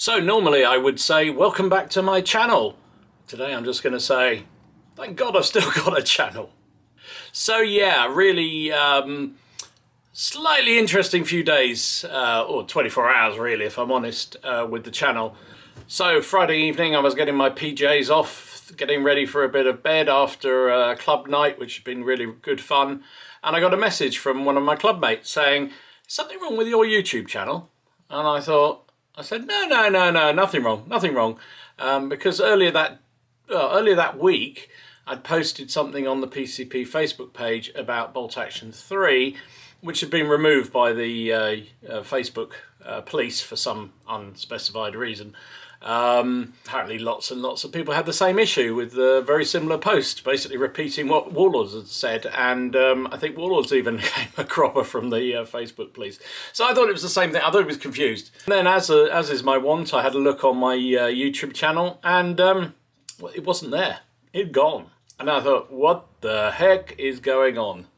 So normally I would say welcome back to my channel. Today I'm just going to say thank God I've still got a channel. So yeah, really slightly interesting few days, or 24 hours really if I'm honest, with the channel. So Friday evening I was getting my PJs off, getting ready for a bit of bed after a club night, which has been really good fun, and I got a message from one of my club mates saying, "Is something wrong with your YouTube channel?" And I said, no, nothing wrong. Because earlier that week, I'd posted something on the PCP Facebook page about Bolt Action 3, which had been removed by the Facebook police for some unspecified reason. Apparently lots and lots of people had the same issue with a very similar post, basically repeating what Warlords had said, and I think Warlords even came a cropper from the Facebook police. So I thought it was the same thing. I thought it was confused. And then, as is my wont, I had a look on my YouTube channel, and well, it wasn't there. It'd gone. And I thought, what the heck is going on?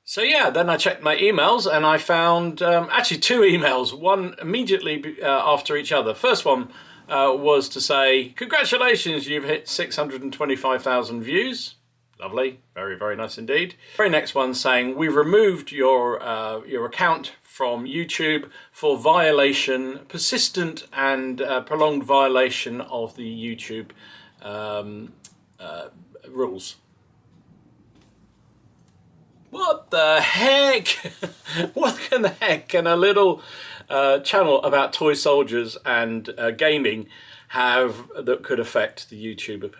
So yeah, then I checked my emails and I found actually two emails, one immediately after each other. First one was to say, congratulations, you've hit 625,000 views. Lovely, very, very nice indeed. Very next one saying, we've removed your account from YouTube for violation, persistent and prolonged violation of the YouTube rules. What the heck? What the heck can a little channel about toy soldiers and gaming have that could affect the YouTube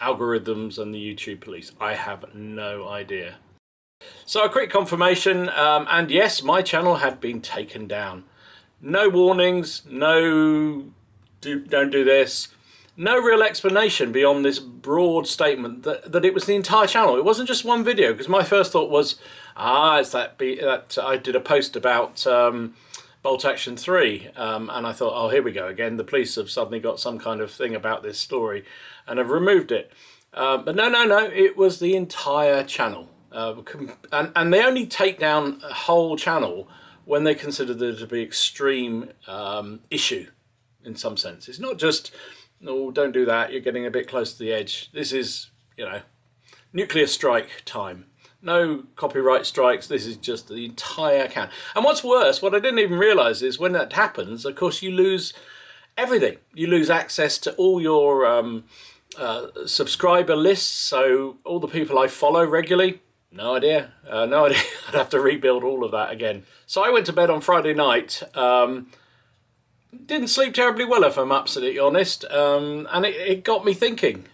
algorithms and the YouTube police? I have no idea. So a quick confirmation, and yes, my channel had been taken down. No warnings, no don't do this. No real explanation beyond this broad statement that it was the entire channel. It wasn't just one video, because my first thought was, it's that I did a post about Bolt Action 3, and I thought, oh, here we go again. The police have suddenly got some kind of thing about this story and have removed it. But no, it was the entire channel. And they only take down a whole channel when they consider there to be extreme issue in some sense. It's not just, no, don't do that, you're getting a bit close to the edge. This is, nuclear strike time. No copyright strikes, this is just the entire account. And what's worse, what I didn't even realise is when that happens, of course, you lose everything. You lose access to all your subscriber lists, so all the people I follow regularly, no idea. I'd have to rebuild all of that again. So I went to bed on Friday night. Didn't sleep terribly well, if I'm absolutely honest, and it got me thinking.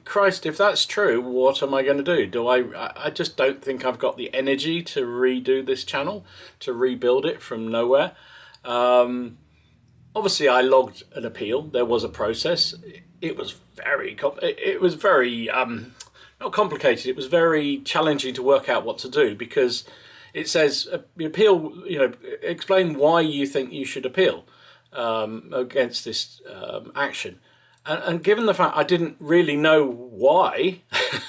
Christ, if that's true, what am I going to do? I just don't think I've got the energy to redo this channel, to rebuild it from nowhere. Obviously, I logged an appeal. There was a process. It was very not complicated. It was very challenging to work out what to do, because it says appeal, explain why you think you should appeal against this action. And given the fact I didn't really know why,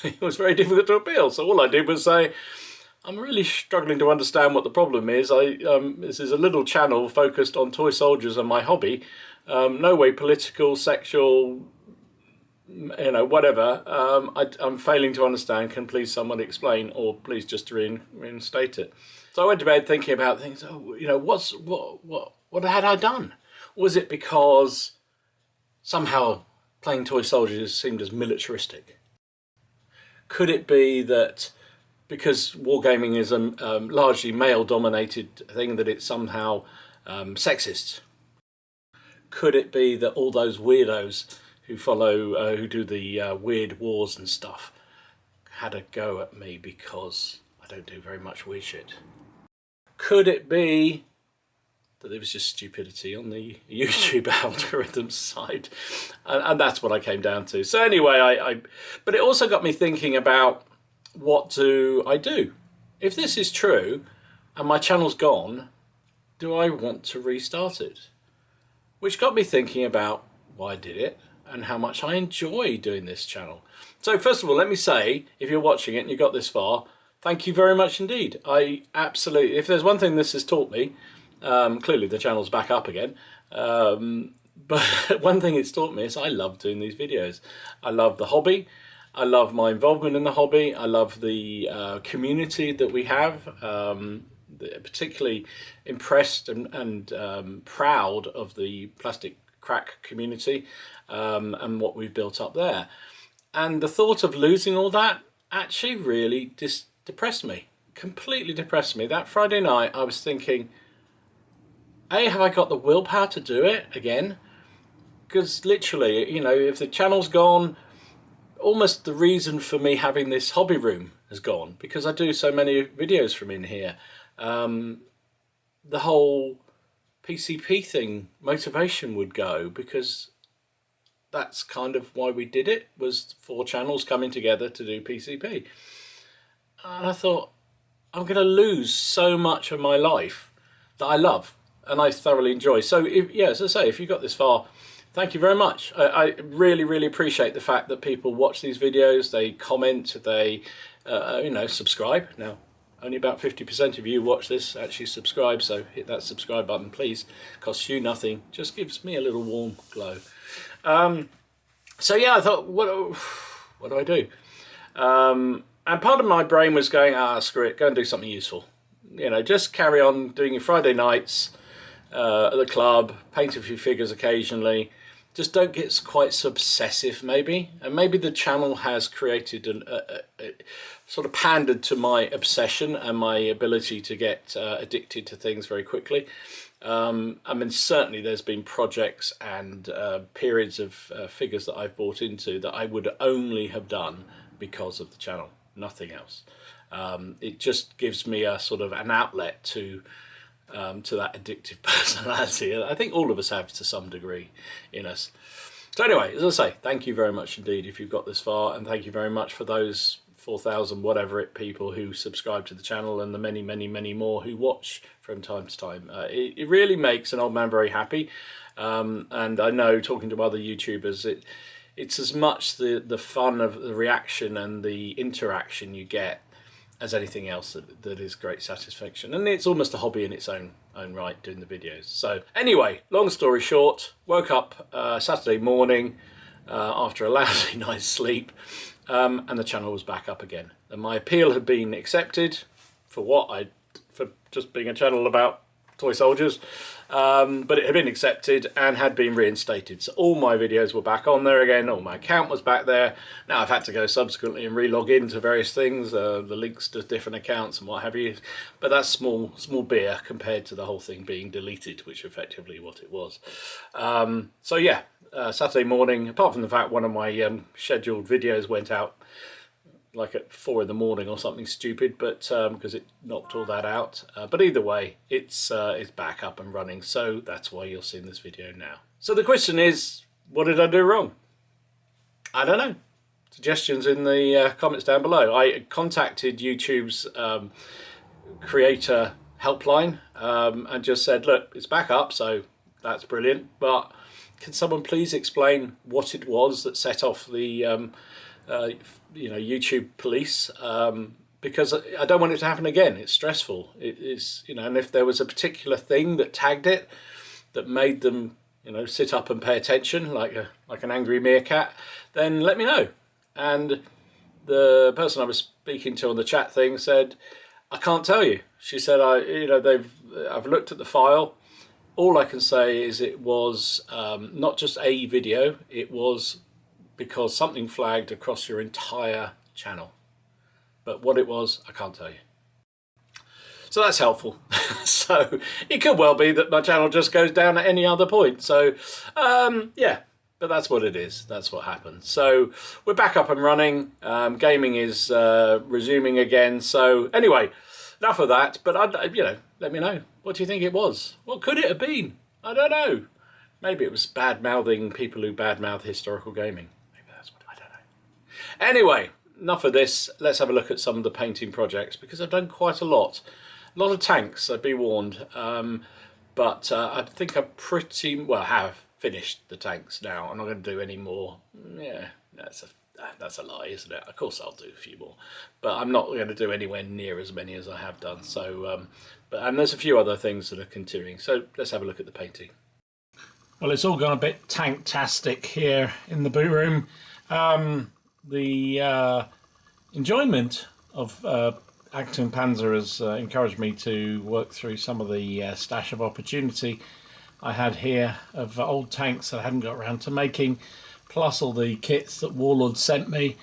it was very difficult to appeal. So all I did was say, I'm really struggling to understand what the problem is. This is a little channel focused on toy soldiers and my hobby. No way political, sexual, whatever. I'm failing to understand. Can please someone explain, or please just reinstate it? So I went to bed thinking about things. What had I done? Was it because somehow playing toy soldiers seemed as militaristic? Could it be that because wargaming is a largely male-dominated thing, that it's somehow sexist? Could it be that all those weirdos who follow, who do the weird wars and stuff, had a go at me because I don't do very much weird shit? Could it be that it was just stupidity on the YouTube algorithm side? And that's what I came down to. So anyway, but it also got me thinking about, what do I do? If this is true and my channel's gone, do I want to restart it? Which got me thinking about why I did it and how much I enjoy doing this channel. So first of all, let me say, if you're watching it and you got this far, thank you very much indeed. I absolutely, if there's one thing this has taught me, Clearly the channel's back up again. But one thing it's taught me is I love doing these videos. I love the hobby. I love my involvement in the hobby. I love the community that we have. Particularly impressed and proud of the plastic crack community and what we've built up there. And the thought of losing all that actually really depressed me. Completely depressed me. That Friday night I was thinking, A, have I got the willpower to do it again? Because literally, you know, if the channel's gone, almost the reason for me having this hobby room has gone, because I do so many videos from in here. The whole PCP thing, motivation would go, because that's kind of why we did it, was 4 channels coming together to do PCP. And I thought, I'm going to lose so much of my life that I love and I thoroughly enjoy. So, as I say, if you got this far, thank you very much. I really, really appreciate the fact that people watch these videos, they comment, they, subscribe. Now, only about 50% of you watch this actually subscribe, so hit that subscribe button, please. Costs you nothing, just gives me a little warm glow. So yeah, I thought, what do I do? And part of my brain was going, screw it, go and do something useful. You know, just carry on doing your Friday nights at the club, paint a few figures occasionally. Just don't get quite so obsessive, maybe. And maybe the channel has created sort of pandered to my obsession and my ability to get addicted to things very quickly. I mean, certainly there's been projects and periods of figures that I've bought into that I would only have done because of the channel, nothing else. It just gives me a sort of an outlet to that addictive personality. I think all of us have to some degree in us. So anyway, as I say, thank you very much indeed if you've got this far, and thank you very much for those 4,000 whatever it people who subscribe to the channel, and the many, many, many more who watch from time to time. It really makes an old man very happy, and I know, talking to other YouTubers, it's as much the fun of the reaction and the interaction you get as anything else that is great satisfaction. And it's almost a hobby in its own right, doing the videos. So anyway, long story short, woke up Saturday morning after a lousy night's sleep, and the channel was back up again. And my appeal had been accepted for just being a channel about toy soldiers, but it had been accepted and had been reinstated. So all my videos were back on there again, all my account was back there. Now I've had to go subsequently and re-log into various things, the links to different accounts and what have you, but that's small beer compared to the whole thing being deleted, which effectively what it was. So yeah, Saturday morning, apart from the fact one of my scheduled videos went out like at 4 in the morning or something stupid, but because it knocked all that out. But either way, it's back up and running, so that's why you're seeing this video now. So the question is, what did I do wrong? I don't know. Suggestions in the comments down below. I contacted YouTube's creator helpline and just said, look, it's back up, so that's brilliant, but can someone please explain what it was that set off the YouTube police, because I don't want it to happen again. It's stressful. It is, and if there was a particular thing that tagged it, that made them, sit up and pay attention like an angry meerkat, then let me know. And the person I was speaking to on the chat thing said, I can't tell you. She said, I've looked at the file. All I can say is it was not just a video. It was because something flagged across your entire channel. But what it was, I can't tell you. So that's helpful. So it could well be that my channel just goes down at any other point. So yeah, but that's what it is. That's what happened. So we're back up and running. Gaming is resuming again. So anyway, enough of that. But let me know. What do you think it was? What could it have been? I don't know. Maybe it was bad-mouthing people who bad-mouth historical gaming. I don't know. Anyway, enough of this. Let's have a look at some of the painting projects, because I've done quite a lot. A lot of tanks, I'd be warned. But I think I have finished the tanks now. I'm not going to do any more. Yeah, that's That's a lie, isn't it? Of course I'll do a few more, but I'm not going to do anywhere near as many as I have done. So, and there's a few other things that are continuing. So let's have a look at the painting. Well, it's all gone a bit tank-tastic here in the boot room. The enjoyment of acting Panther has encouraged me to work through some of the stash of opportunity I had here of old tanks that I hadn't got around to making, plus all the kits that Warlord sent me,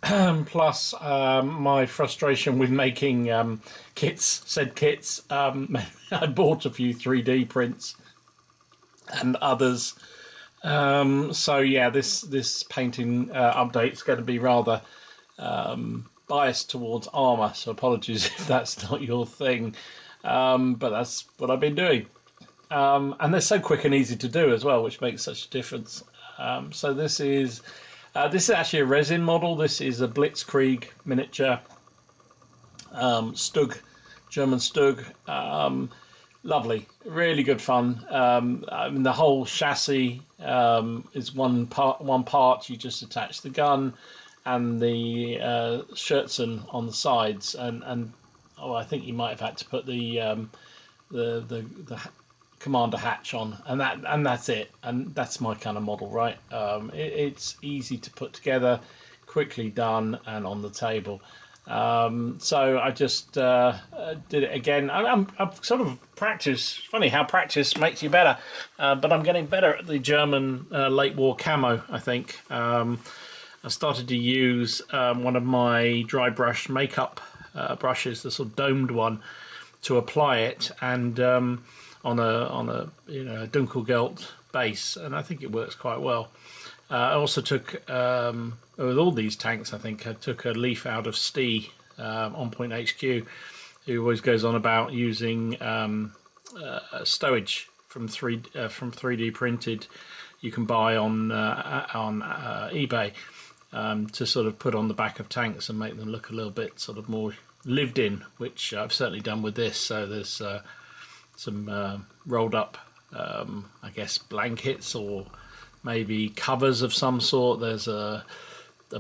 plus my frustration with making said kits. I bought a few 3D prints and others. So yeah, this painting update is going to be rather biased towards armour, so apologies if that's not your thing, but that's what I've been doing. And they're so quick and easy to do as well, which makes such a difference. So this is actually a resin model. This is a Blitzkrieg miniature Stug, German Stug. Lovely, really good fun. I mean, the whole chassis is one part. You just attach the gun and the Scherzen on the sides, and oh, I think you might have had to put the commander hatch on, and that's it. And that's my kind of model, right? It's easy to put together, quickly done, and on the table. So I just did it again. I've sort of practiced. Funny how practice makes you better, but I'm getting better at the German late war camo, I think. I started to use one of my dry brush makeup brushes, the sort of domed one, to apply it, and on a Dunkelgelt base, and I think it works quite well. I also took, with all these tanks, I think I took a leaf out of Stee on Point HQ, who always goes on about using stowage from 3D printed you can buy on eBay to sort of put on the back of tanks and make them look a little bit sort of more lived in, which I've certainly done with this. So there's some rolled up, I guess, blankets or maybe covers of some sort. There's a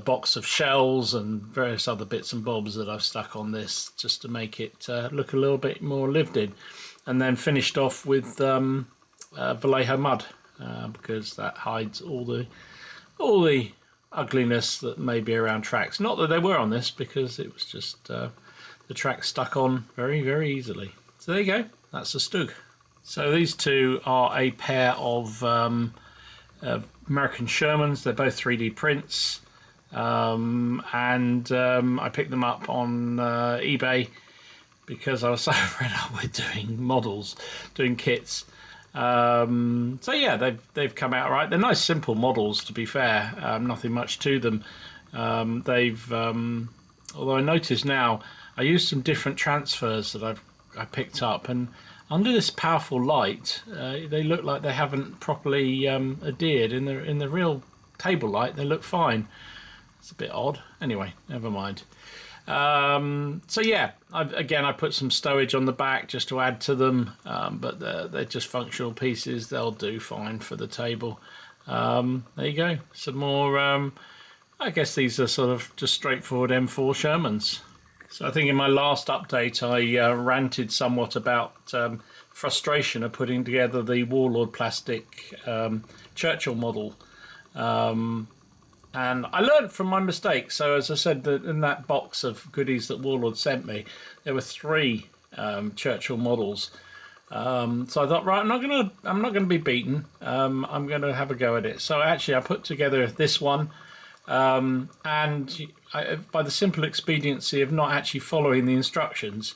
box of shells and various other bits and bobs that I've stuck on this just to make it look a little bit more lived in, and then finished off with Vallejo mud because that hides all the ugliness that may be around tracks. Not that they were on this, because it was just the track stuck on very, very easily. So there you go, that's a Stug. So these two are a pair of American Shermans. They're both 3D prints, and I picked them up on eBay because I was so fed up with doing kits. So yeah, they've come out right. They're nice, simple models, to be fair. Nothing much to them. Although I notice now, I used some different transfers that I picked up, and under this powerful light, they look like they haven't properly adhered. In the real table light, they look fine. It's a bit odd. Anyway, never mind. So yeah, I put some stowage on the back just to add to them, but they're just functional pieces. They'll do fine for the table. There you go. Some more. I guess these are sort of just straightforward M4 Shermans. So I think in my last update I ranted somewhat about frustration of putting together the Warlord plastic Churchill model, and I learned from my mistakes. So as I said, in that box of goodies that Warlord sent me, there were 3 Churchill models. So I thought, right, I'm not gonna be beaten. I'm gonna have a go at it. So actually I put together this one. And by the simple expediency of not actually following the instructions,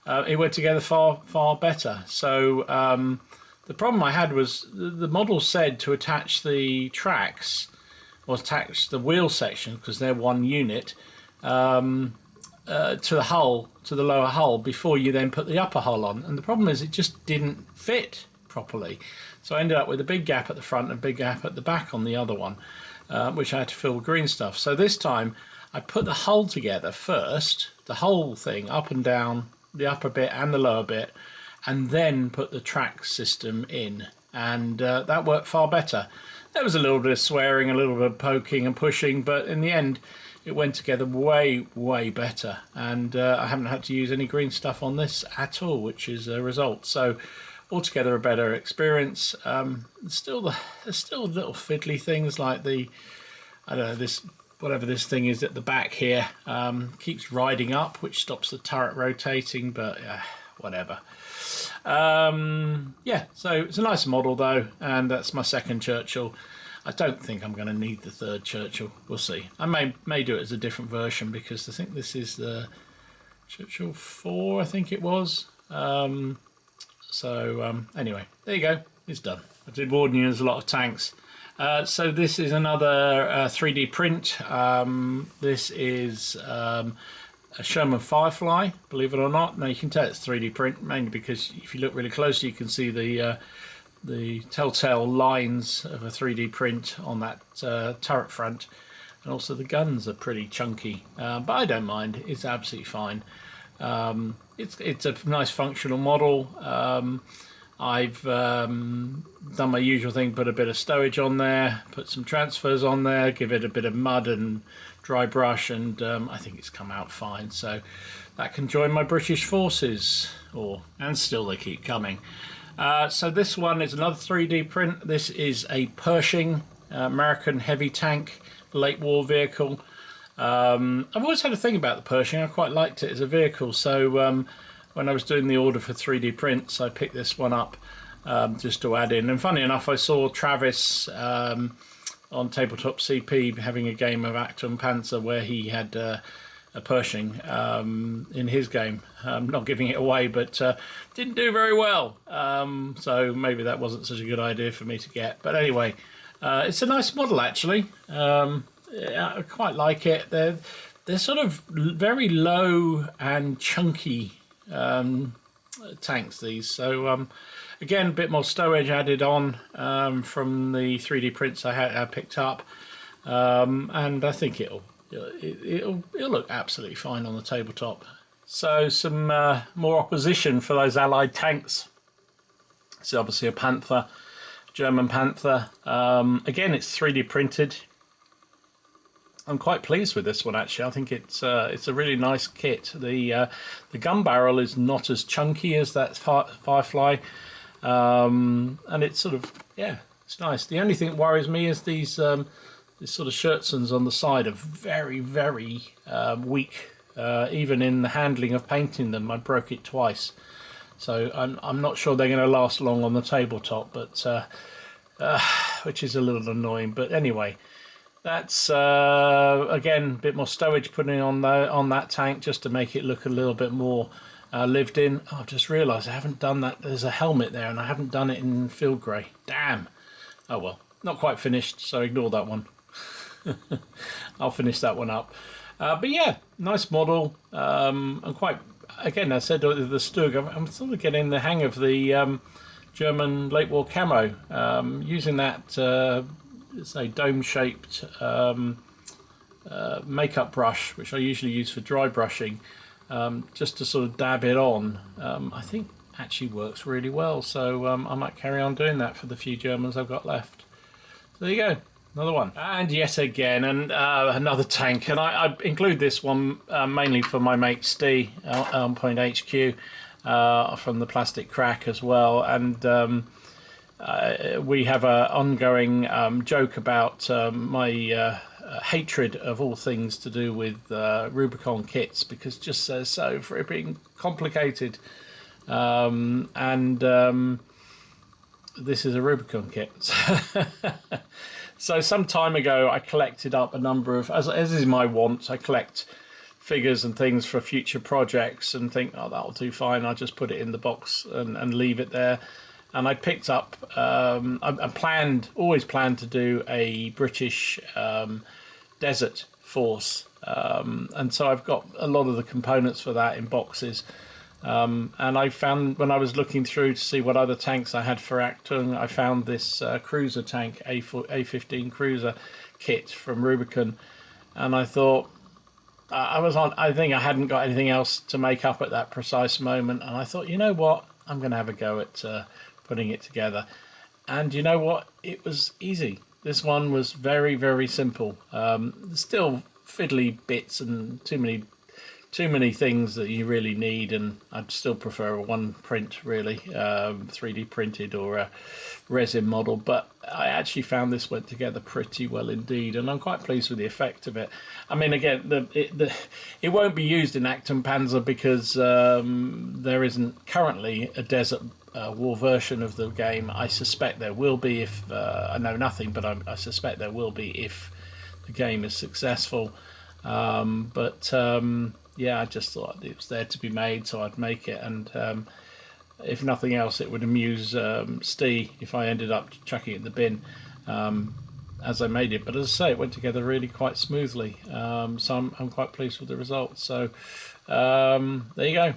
it went together far better. So the problem I had was the model said to attach the tracks, or attach the wheel section, because they're one unit, to the hull, to the lower hull, before you then put the upper hull on. And the problem is it just didn't fit properly. So I ended up with a big gap at the front and a big gap at the back on the other one, which I had to fill with green stuff. So this time I put the hull together first, the whole thing up and down, the upper bit and the lower bit, and then put the track system in, and that worked far better. There was a little bit of swearing, a little bit of poking and pushing, but in the end it went together way, way better. And I haven't had to use any green stuff on this at all, which is a result. So altogether a better experience. There's still little fiddly things like I don't know, this, whatever this thing is at the back here, keeps riding up, which stops the turret rotating, but whatever. Yeah, so it's a nice model though, and that's my second Churchill. I don't think I'm going to need the third Churchill. We'll see. I may do it as a different version, because I think this is the Churchill 4, I think it was. Anyway, there you go. It's done. I did warn you, there's a lot of tanks. So this is another 3D print. This is a Sherman Firefly, believe it or not. Now you can tell it's 3D print, mainly because if you look really closely you can see the telltale lines of a 3D print on that turret front, and also the guns are pretty chunky, but I don't mind. It's absolutely fine. It's a nice functional model. I've done my usual thing, put a bit of stowage on there, put some transfers on there, give it a bit of mud and dry brush, and I think it's come out fine. So that can join my British forces, and still they keep coming. So this one is another 3D print. This is a Pershing American heavy tank late war vehicle. I've always had a thing about the Pershing. I quite liked it as a vehicle, so when I was doing the order for 3D prints, I picked this one up just to add in. And funny enough, I saw Travis on Tabletop CP having a game of Actor and Panther where he had a Pershing in his game. Not giving it away, but didn't do very well. So maybe that wasn't such a good idea for me to get. But anyway, it's a nice model actually. Yeah, I quite like it. They're sort of very low and chunky tanks, these. So again, a bit more stowage added on from the 3D prints I picked up, and I think it'll look absolutely fine on the tabletop. So some more opposition for those Allied tanks. It's obviously a Panther, German Panther. Again, it's 3D printed. I'm quite pleased with this one actually. I think it's a really nice kit. The gun barrel is not as chunky as that Firefly, and it's sort of, yeah, it's nice. The only thing that worries me is these sort of shirtsons on the side are very, very weak. Even in the handling of painting them, I broke it twice. So I'm not sure they're going to last long on the tabletop, but which is a little annoying. But anyway. That's again a bit more stowage putting on that tank just to make it look a little bit more lived in. Oh, I've just realised I haven't done that. There's a helmet there and I haven't done it in field grey. Damn. Oh well, not quite finished, so ignore that one. I'll finish that one up. But yeah, nice model. I'm quite, again, I said the Stug, I'm sort of getting the hang of the German late war camo. Using that it's a dome-shaped makeup brush, which I usually use for dry brushing, just to sort of dab it on. I think actually works really well, so I might carry on doing that for the few Germans I've got left. So there you go, another one. And yet again, another tank, and I include this one mainly for my mate Steve on Point HQ from the Plastic Crack as well, and we have an ongoing joke about my hatred of all things to do with Rubicon kits, because just they're so fripping complicated. This is a Rubicon kit. So some time ago I collected up a number of, as is my wont, I collect figures and things for future projects and think, oh, that'll do fine, I'll just put it in the box and leave it there. And I picked up, I always planned to do a British Desert Force. And so I've got a lot of the components for that in boxes. And I found, when I was looking through to see what other tanks I had for Actung, I found this cruiser tank, A15 cruiser kit from Rubicon. And I thought, I think I hadn't got anything else to make up at that precise moment. And I thought, you know what, I'm going to have a go at putting it together. And you know what, it was easy. This one was very, very simple. Still fiddly bits and too many things that you really need, and I'd still prefer a one print really, 3D printed or a resin model, but I actually found this went together pretty well indeed, and I'm quite pleased with the effect of it. I mean, again, it won't be used in Acton Panzer because there isn't currently a desert war version of the game. I suspect there will be if I know nothing, but I suspect there will be if the game is successful. Yeah, I just thought it was there to be made, so I'd make it, and if nothing else, it would amuse Steve if I ended up chucking it in the bin as I made it. But as I say, it went together really quite smoothly, so I'm quite pleased with the results. So there you go.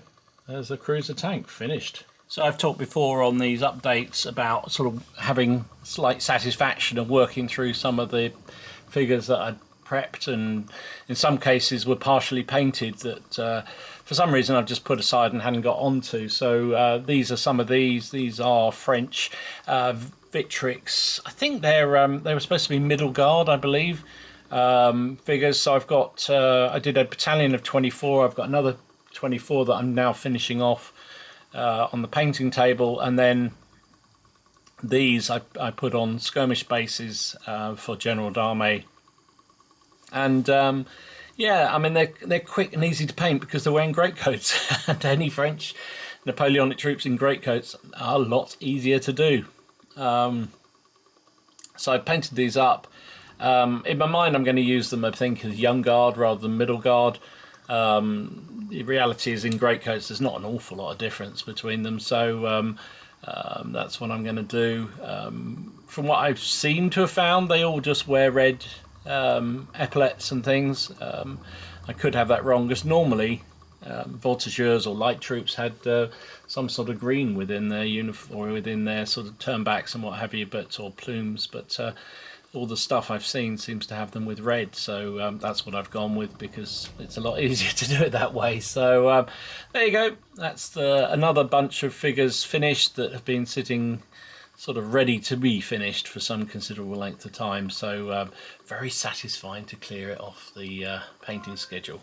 There's the cruiser tank finished. So I've talked before on these updates about sort of having slight satisfaction of working through some of the figures that I'd prepped, and in some cases were partially painted that for some reason I've just put aside and hadn't got onto. So these are some of these. These are French Victrix. I think they were supposed to be middle guard, I believe, figures. So I've got I did a battalion of 24. I've got another 24 that I'm now finishing off on the painting table, and then these I put on skirmish bases for General d'Armée. And yeah, I mean, they're quick and easy to paint because they're wearing greatcoats, and any French Napoleonic troops in greatcoats are a lot easier to do. So I painted these up. In my mind, I'm going to use them, I think, as young guard rather than middle guard. The reality is, in greatcoats, there's not an awful lot of difference between them. So that's what I'm going to do. From what I've seemed to have found, they all just wear red epaulets and things. I could have that wrong, because normally voltigeurs or light troops had some sort of green within their uniform or within their sort of turnbacks and what have you, or plumes, but all the stuff I've seen seems to have them with red, so that's what I've gone with because it's a lot easier to do it that way. So there you go, that's another bunch of figures finished that have been sitting sort of ready to be finished for some considerable length of time, so very satisfying to clear it off the painting schedule.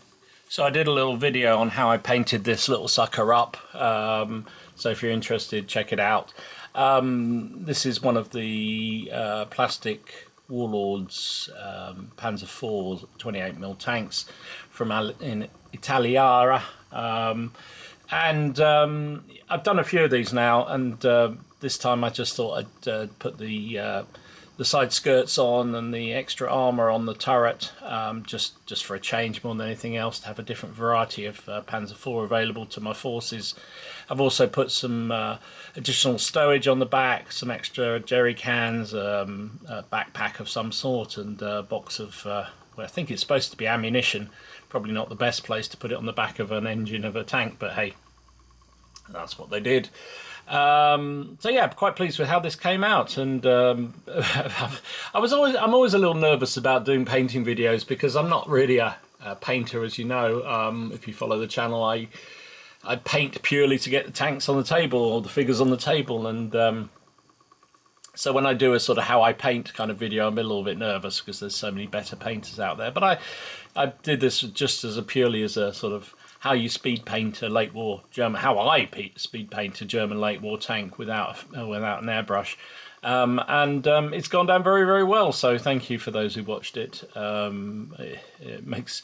So I did a little video on how I painted this little sucker up, so if you're interested, check it out. This is one of the plastic Warlords Panzer IV 28mm tanks from in Italiara, and I've done a few of these now, and this time I just thought I'd put the side skirts on and the extra armour on the turret, just for a change more than anything else, to have a different variety of Panzer IV available to my forces. I've also put some additional stowage on the back, some extra jerry cans, a backpack of some sort, and a box of, well, I think it's supposed to be ammunition. Probably not the best place to put it on the back of an engine of a tank, but hey, that's what they did. So yeah, I'm quite pleased with how this came out, and I'm always a little nervous about doing painting videos because I'm not really a painter, as you know. If you follow the channel, I paint purely to get the tanks on the table or the figures on the table, and so when I do a sort of how I paint kind of video, I'm a little bit nervous because there's so many better painters out there. But I did this just as purely as a sort of how you speed paint a late war German, how I speed paint a German late war tank without an airbrush, and it's gone down very, very well. So thank you for those who watched it. It makes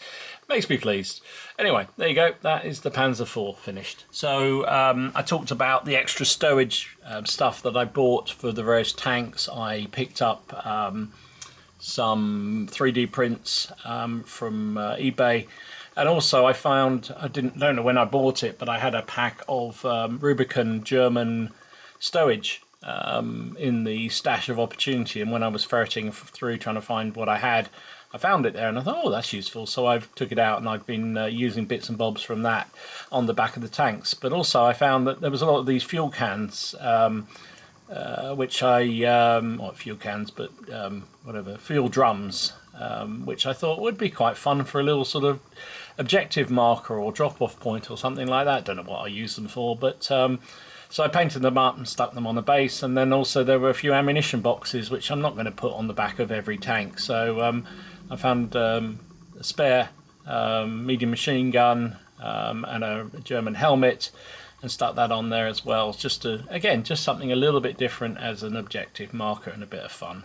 me pleased. Anyway, there you go. That is the Panzer IV finished. So I talked about the extra stowage stuff that I bought for the various tanks. I picked up some 3D prints from eBay. And also I found, don't know when I bought it, but I had a pack of Rubicon German stowage in the stash of opportunity, and when I was ferreting through trying to find what I had, I found it there, and I thought, oh, that's useful. So I took it out, and I've been using bits and bobs from that on the back of the tanks. But also I found that there was a lot of these fuel cans, which not fuel cans, but whatever, fuel drums, which I thought would be quite fun for a little sort of objective marker or drop-off point or something like that. Don't know what I use them for, but So I painted them up and stuck them on the base, and then also there were a few ammunition boxes which I'm not going to put on the back of every tank. So I found a spare medium machine gun and a German helmet, and stuck that on there as well, just to, again, just something a little bit different as an objective marker and a bit of fun,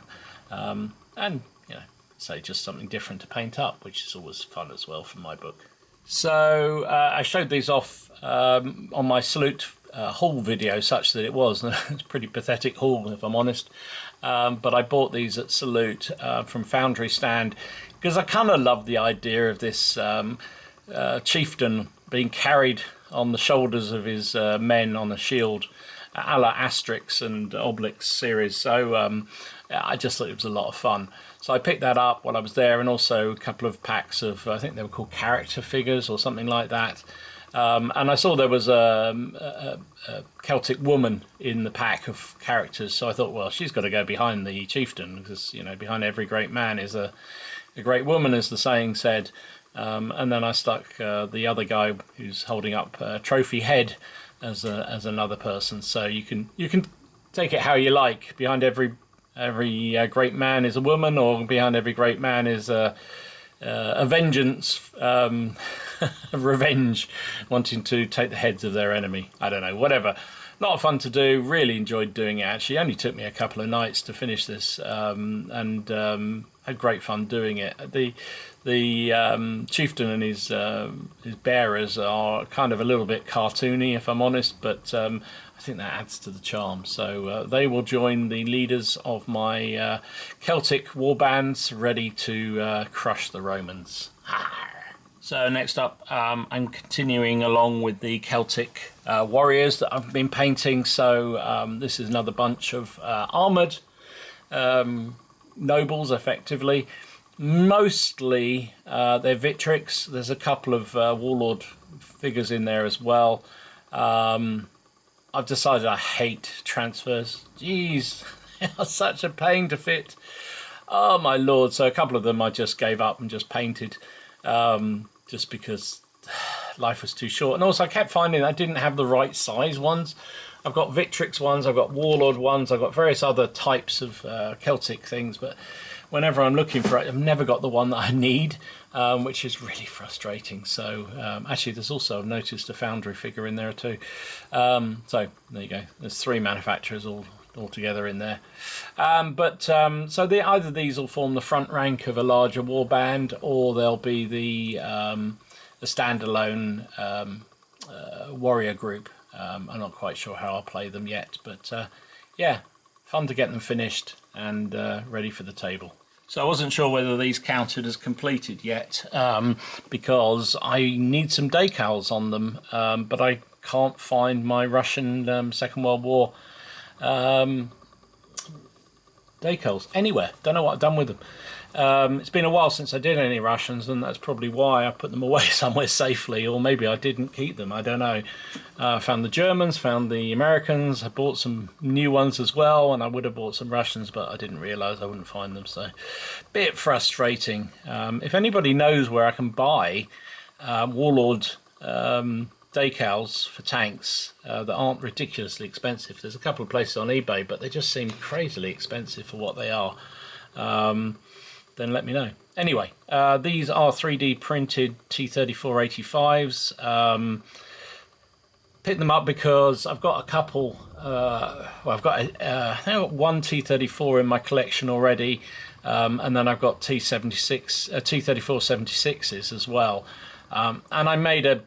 and you know, say just something different to paint up, which is always fun as well from my book. So I showed these off on my Salute haul video, such that it was it's a pretty pathetic haul if I'm honest, but I bought these at Salute from Foundry stand because I kind of love the idea of this chieftain being carried on the shoulders of his men on a shield, a la Asterix and Obelix series. So I just thought it was a lot of fun. So I picked that up while I was there, and also a couple of packs of, I think they were called character figures or something like that. And I saw there was a Celtic woman in the pack of characters, so I thought, well, she's got to go behind the chieftain, because, you know, behind every great man is a great woman, as the saying said. And then I stuck the other guy who's holding up a trophy head as another person. So you can take it how you like. Behind every great man is a woman, or behind every great man is a vengeance, revenge, wanting to take the heads of their enemy. I don't know, whatever. A lot of fun to do. Really enjoyed doing it. Actually, only took me a couple of nights to finish this, and had great fun doing it. The chieftain and his bearers are kind of a little bit cartoony, if I'm honest, but I think that adds to the charm. So they will join the leaders of my Celtic war bands, ready to crush the Romans. So next up, I'm continuing along with the Celtic warriors that I've been painting. So this is another bunch of armoured nobles, effectively. Mostly they're Victrix. There's a couple of warlord figures in there as well. I've decided I hate transfers. Jeez, they are such a pain to fit. Oh my lord. So a couple of them I just gave up and just painted, just because life was too short. And also I kept finding I didn't have the right size ones. I've got Victrix ones, I've got warlord ones, I've got various other types of Celtic things, but whenever I'm looking for it, I've never got the one that I need, which is really frustrating. So actually there's also, I've noticed, a Foundry figure in there too. So there you go, there's 3 manufacturers all together in there. So either these will form the front rank of a larger war band, or they'll be the standalone warrior group. I'm not quite sure how I'll play them yet, but yeah, fun to get them finished and ready for the table. So I wasn't sure whether these counted as completed yet, because I need some decals on them, but I can't find my Russian Second World War decals anywhere. Don't know what I've done with them. It's been a while since I did any Russians, and that's probably why I put them away somewhere safely, or maybe I didn't keep them, I don't know. Found the Germans, found the Americans, I bought some new ones as well, and I would have bought some Russians, but I didn't realise I wouldn't find them, so bit frustrating. If anybody knows where I can buy Warlord decals for tanks that aren't ridiculously expensive, there's a couple of places on eBay, but they just seem crazily expensive for what they are. Then let me know. Anyway, these are 3D printed T3485s. Picked them up because I've got a couple, I've got I think I've got one T34 in my collection already, and then I've got T3476s as well. And I made a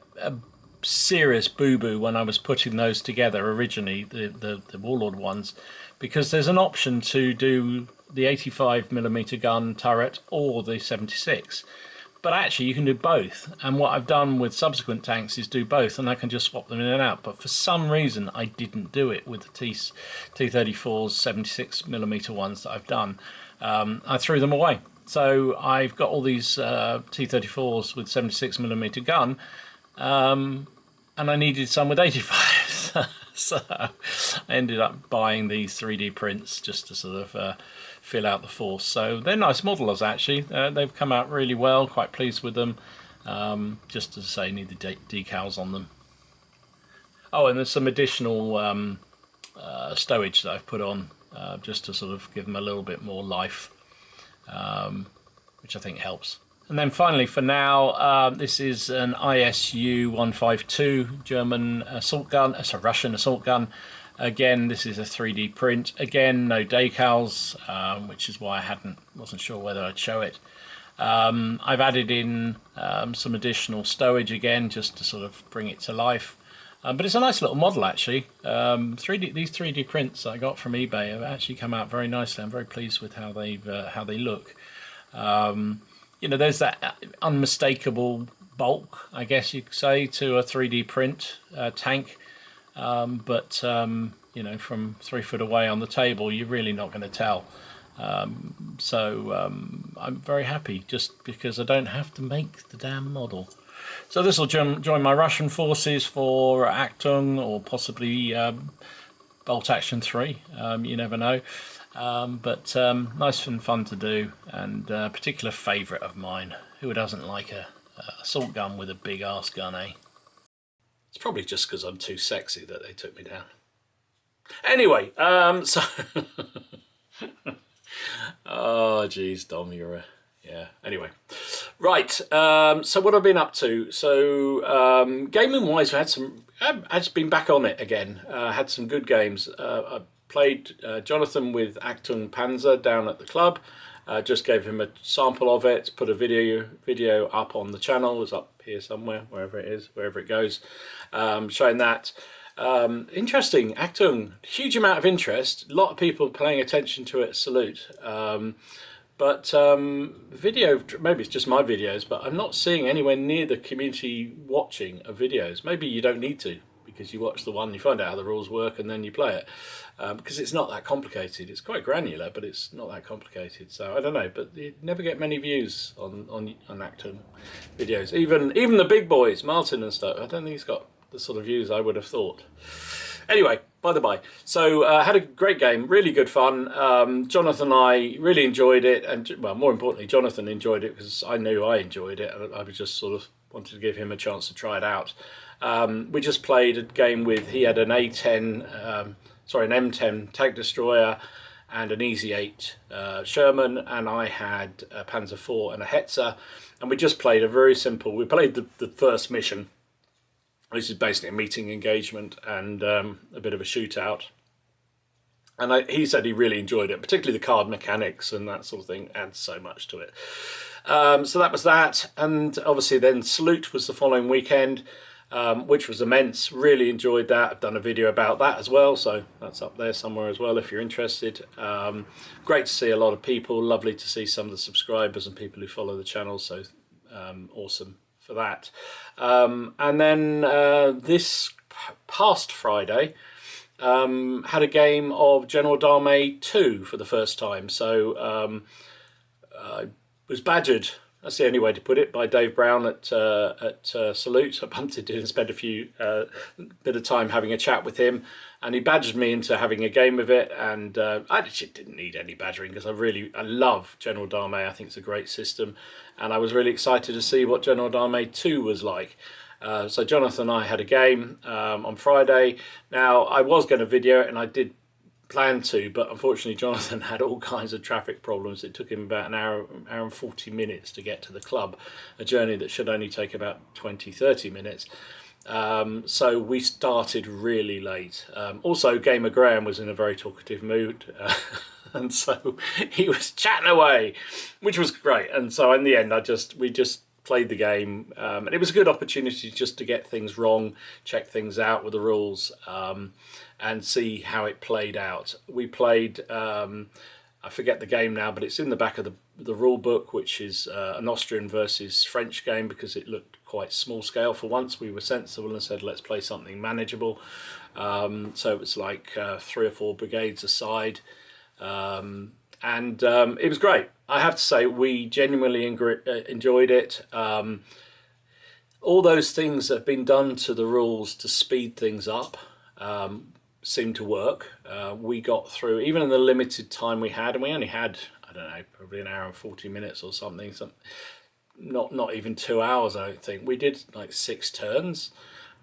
serious boo-boo when I was putting those together originally, the Warlord ones, because there's an option to do the 85mm gun turret or the 76, but actually you can do both, and what I've done with subsequent tanks is do both, and I can just swap them in and out. But for some reason I didn't do it with the T34's 76mm ones that I've done. I threw them away. So I've got all these T34s with 76mm gun, and I needed some with 85. So I ended up buying these 3D prints just to sort of fill out the force. So they're nice modelers actually. They've come out really well, quite pleased with them. Just to say, need the decals on them. Oh, and there's some additional stowage that I've put on just to sort of give them a little bit more life, which I think helps. And then finally, for now, this is an ISU 152 German assault gun. It's a Russian assault gun. Again, this is a 3D print. Again, no decals, which is why I wasn't sure whether I'd show it. I've added in some additional stowage again, just to sort of bring it to life. But it's a nice little model, actually. These 3D prints I got from eBay have actually come out very nicely. I'm very pleased with how they look. You know, there's that unmistakable bulk, I guess you could say, to a 3D print tank. But you know, from 3 foot away on the table, you're really not going to tell. So I'm very happy, just because I don't have to make the damn model. So this will join my Russian forces for Achtung, or possibly Bolt Action 3. You never know. But nice and fun to do, and a particular favourite of mine. Who doesn't like a assault gun with a big arse gun, eh? It's probably just because I'm too sexy that they took me down. Anyway, so... oh, geez, Dom, you're a... yeah, anyway. Right, so what I've been up to. So, gaming-wise, I've been back on it again. Had some good games. I played Jonathan with Achtung Panther down at the club. Just gave him a sample of it, put a video up on the channel. It's up here somewhere, wherever it is, wherever it goes, showing that. Interesting, Achtung, huge amount of interest, a lot of people paying attention to it, salute. But video, maybe it's just my videos, but I'm not seeing anywhere near the community watching of videos. Maybe you don't need to, because you watch the one, you find out how the rules work, and then you play it. Because it's not that complicated. It's quite granular, but it's not that complicated. So I don't know, but you never get many views on Achtung videos. Even the big boys, Martin and stuff, I don't think he's got the sort of views I would have thought. Anyway, by the by, so had a great game, really good fun. Jonathan and I really enjoyed it, and well, more importantly, Jonathan enjoyed it because I knew I enjoyed it, and I was just sort of wanted to give him a chance to try it out. We just played a game with, he had an an M10 tank destroyer and an Easy 8 Sherman, and I had a Panzer IV and a Hetzer, and we just played a very simple, we played the first mission. This is basically a meeting engagement and a bit of a shootout. And he said he really enjoyed it, particularly the card mechanics and that sort of thing adds so much to it. So that was that. And obviously then Salute was the following weekend, which was immense. Really enjoyed that. I've done a video about that as well, so that's up there somewhere as well if you're interested. Great to see a lot of people. Lovely to see some of the subscribers and people who follow the channel, so awesome for that. And then this past Friday had a game of General Dame 2 for the first time. So I was badgered, that's the only way to put it, by Dave Brown at Salute. I bumped into him and spent a bit of time having a chat with him, and he badgered me into having a game of it, and I actually didn't need any badgering because I love General Dame. I think it's a great system, and I was really excited to see what General Dame 2 was like. So Jonathan and I had a game on Friday. Now, I was going to video it, and I did plan to, but unfortunately Jonathan had all kinds of traffic problems. It took him about an hour and 40 minutes to get to the club, a journey that should only take about 20-30 minutes. So we started really late. Also, Gamer Graham was in a very talkative mood, and so he was chatting away, which was great. And so in the end, we just played the game, and it was a good opportunity just to get things wrong, check things out with the rules, and see how it played out. We played, I forget the game now, but it's in the back of the rule book, which is an Austrian versus French game, because it looked quite small scale for once. We were sensible and said, let's play something manageable. So it was like 3 or 4 brigades aside, and it was great. I have to say, we genuinely enjoyed it. All those things that have been done to the rules to speed things up seemed to work. We got through, even in the limited time we had, and we only had, I don't know, probably an hour and 40 minutes or something, not even 2 hours, I don't think. We did like 6 turns,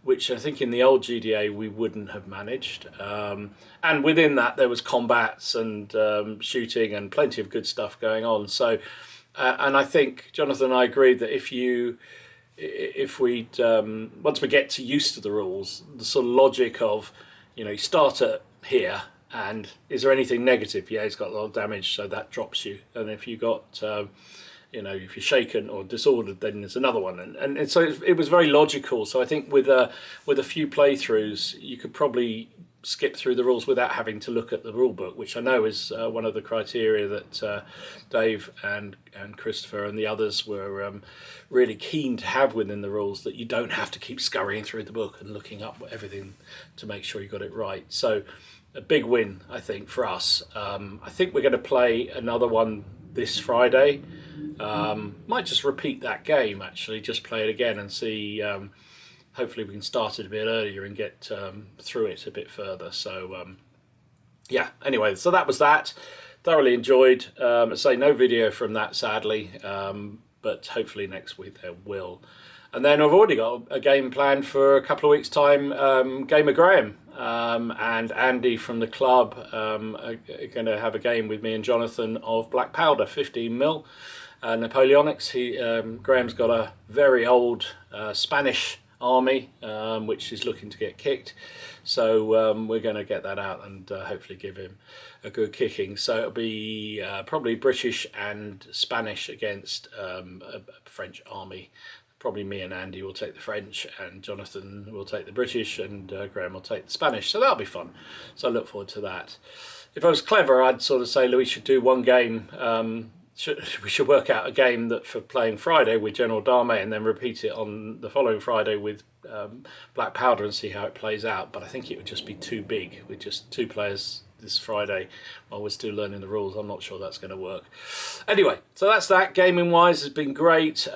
which I think in the old GDA we wouldn't have managed. And within that there was combats and shooting and plenty of good stuff going on. So, and I think Jonathan and I agreed that if we once we get used to the rules, the sort of logic of, you know, you start at here, and is there anything negative? Yeah, he's got a lot of damage, so that drops you. And if you got you know, if you're shaken or disordered, then there's another one, and so it was very logical. So I think with a few playthroughs, you could probably skip through the rules without having to look at the rule book, which I know is one of the criteria that Dave and Christopher and the others were really keen to have within the rules, that you don't have to keep scurrying through the book and looking up everything to make sure you got it right. So a big win, I think, for us. I think we're going to play another one this Friday. Might just repeat that game, actually, just play it again and see. Hopefully we can start it a bit earlier and get through it a bit further. So yeah, anyway, so that was that. Thoroughly enjoyed. I say no video from that, sadly, but hopefully next week there will. And then I've already got a game planned for a couple of weeks' time. Gamer Graham and Andy from the club are going to have a game with me and Jonathan of Black Powder 15mm Napoleonics. Graham's got a very old Spanish army which is looking to get kicked, so we're going to get that out and hopefully give him a good kicking. So it'll be probably British and Spanish against a French army. Probably me and Andy will take the French, and Jonathan will take the British, and Graham will take the Spanish. So that'll be fun. So I look forward to that. If I was clever, I'd sort of say, Louis, should do one game. We should work out a game that for playing Friday with General Dame, and then repeat it on the following Friday with Black Powder and see how it plays out. But I think it would just be too big with just 2 players this Friday while we're still learning the rules. I'm not sure that's going to work. Anyway, so that's that. Gaming wise has been great.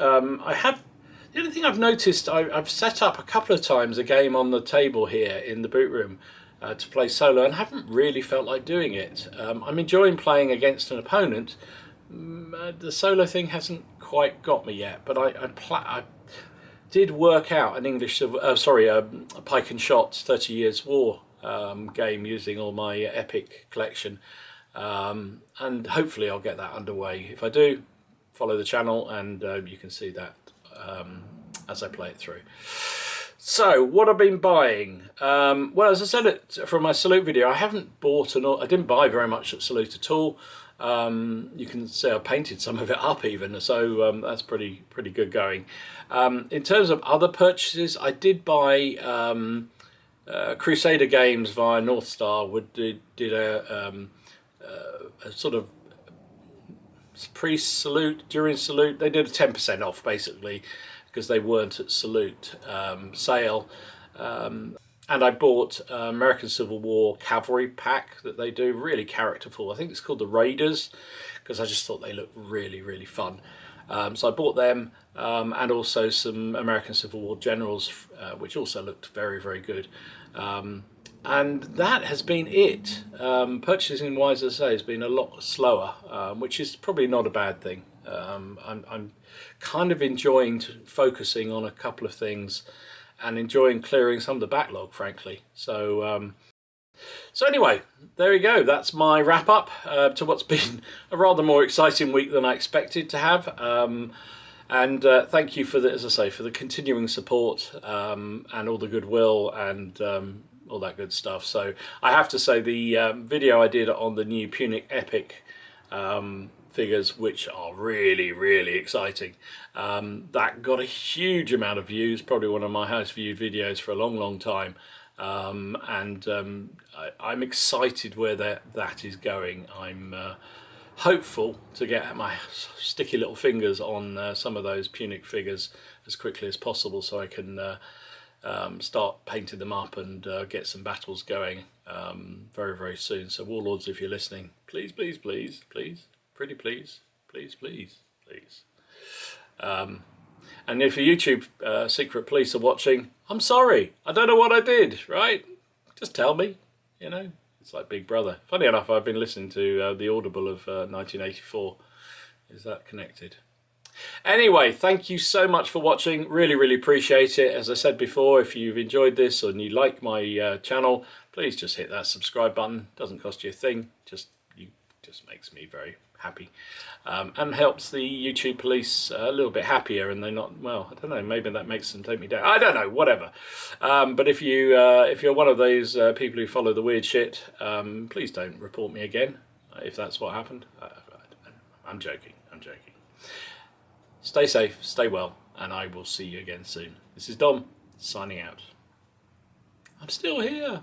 The only thing I've noticed, I've set up a couple of times a game on the table here in the boot room to play solo, and haven't really felt like doing it. I'm enjoying playing against an opponent. The solo thing hasn't quite got me yet, but I did work out an a Pike and Shot 30 Years War game using all my epic collection, and hopefully I'll get that underway. If I do, follow the channel and you can see that as I play it through. So what I've been buying, well, as I said from my Salute video, I haven't bought I didn't buy very much at Salute at all. You can see I painted some of it up even, so that's pretty good going. In terms of other purchases, I did buy Crusader Games via North Star did a sort of pre-Salute, during Salute. They did a 10% off basically because they weren't at Salute sale, and I bought American Civil War Cavalry pack that they do, really characterful. I think it's called the Raiders because I just thought they looked really fun. So I bought them, and also some American Civil War Generals which also looked very good. And that has been it. Purchasing wise, as I say, has been a lot slower, which is probably not a bad thing. I'm kind of enjoying focusing on a couple of things and enjoying clearing some of the backlog, frankly. So so anyway, there you go. That's my wrap up to what's been a rather more exciting week than I expected to have. And thank you for the, as I say, for the continuing support and all the goodwill and all that good stuff. So I have to say the video I did on the new Punic Epic figures, which are really exciting, that got a huge amount of views, probably one of my highest viewed videos for a long time. I'm excited where that is going. I'm hopeful to get my sticky little fingers on some of those Punic figures as quickly as possible, so I can start painting them up and get some battles going very soon. So Warlords, if you're listening, please, pretty please. And if your YouTube secret police are watching, I'm sorry, I don't know what I did, right? Just tell me, you know. It's like Big Brother. Funny enough, I've been listening to the Audible of 1984. Is that connected? Anyway, thank you so much for watching. Really appreciate it. As I said before, if you've enjoyed this and you like my channel, please just hit that subscribe button. Doesn't cost you a thing. Just makes me very happy, and helps the YouTube police a little bit happier, and they're not, well, I don't know, maybe that makes them take me down, I don't know, whatever. But if you're one of those people who follow the weird shit, please don't report me again if that's what happened. I'm joking. Stay safe, stay well, and I will see you again soon. This is Dom, signing out. I'm still here.